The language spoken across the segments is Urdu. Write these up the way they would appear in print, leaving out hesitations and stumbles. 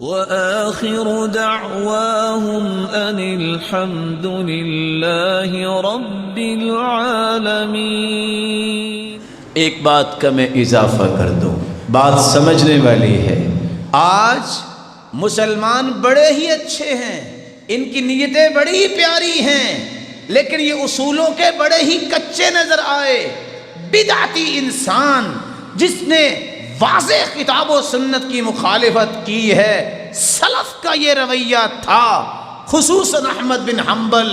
وآخر دعواهم أن الحمد لله رب العالمين۔ ایک بات کا میں اضافہ کر دوں، بات سمجھنے والی ہے۔ آج مسلمان بڑے ہی اچھے ہیں، ان کی نیتیں بڑی ہی پیاری ہیں، لیکن یہ اصولوں کے بڑے ہی کچے نظر آئے۔ بدعتی انسان جس نے واضح کتاب و سنت کی مخالفت کی ہے، سلف کا یہ رویہ تھا، خصوصاً احمد بن حنبل،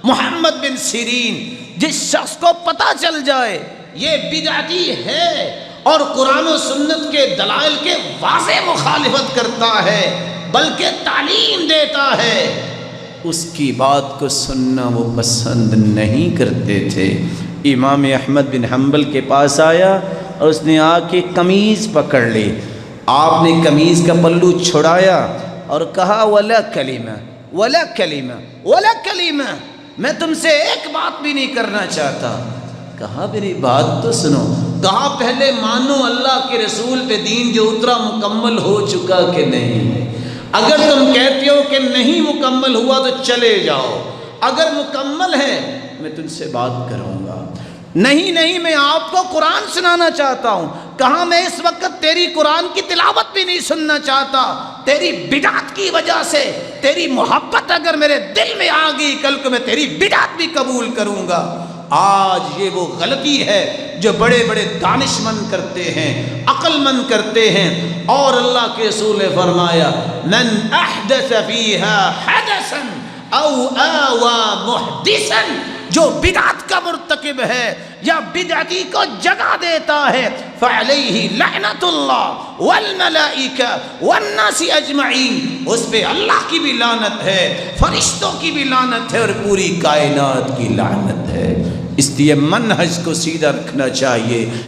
محمد بن سیرین۔ جس شخص کو پتہ چل جائے یہ بدعتی ہے اور قرآن و سنت کے دلائل کے واضح مخالفت کرتا ہے بلکہ تعلیم دیتا ہے، اس کی بات کو سننا وہ پسند نہیں کرتے تھے۔ امام احمد بن حنبل کے پاس آیا اور اس نے آ کے قمیض پکڑ لی، آپ نے قمیض کا پلو چھڑایا اور کہا ولا کلمہ ولا کلمہ ولا کلمہ، میں تم سے ایک بات بھی نہیں کرنا چاہتا۔ کہا میری بات تو سنو، کہا پہلے مانو اللہ کے رسول پہ دین جو اترا مکمل ہو چکا کہ نہیں؟ اگر تم کہتے ہو کہ نہیں مکمل ہوا تو چلے جاؤ، اگر مکمل ہے میں تم سے بات کروں گا۔ نہیں میں آپ کو قرآن سنانا چاہتا ہوں۔ کہا میں اس وقت تیری قرآن کی تلاوت بھی نہیں سننا چاہتا، تیری بدعت کی وجہ سے تیری محبت اگر میرے دل میں آ گئی کل کو میں تیری بدعت بھی قبول کروں گا۔ آج یہ وہ غلطی ہے جو بڑے بڑے دانش مند کرتے ہیں، عقل مند کرتے ہیں، اور اللہ کے رسول نے فرمایا من احدث فیہا حدثا او آوى محدثا، جو بدعت کا مرتکب ہے یا بدعتی کو جگہ دیتا ہے فعلیہ لعنت اللہ والملائکہ والناس اجمعین، اس پہ اللہ کی بھی لعنت ہے، فرشتوں کی بھی لعنت ہے اور پوری کائنات کی لعنت ہے۔ اس لیے منہج کو سیدھا رکھنا چاہیے۔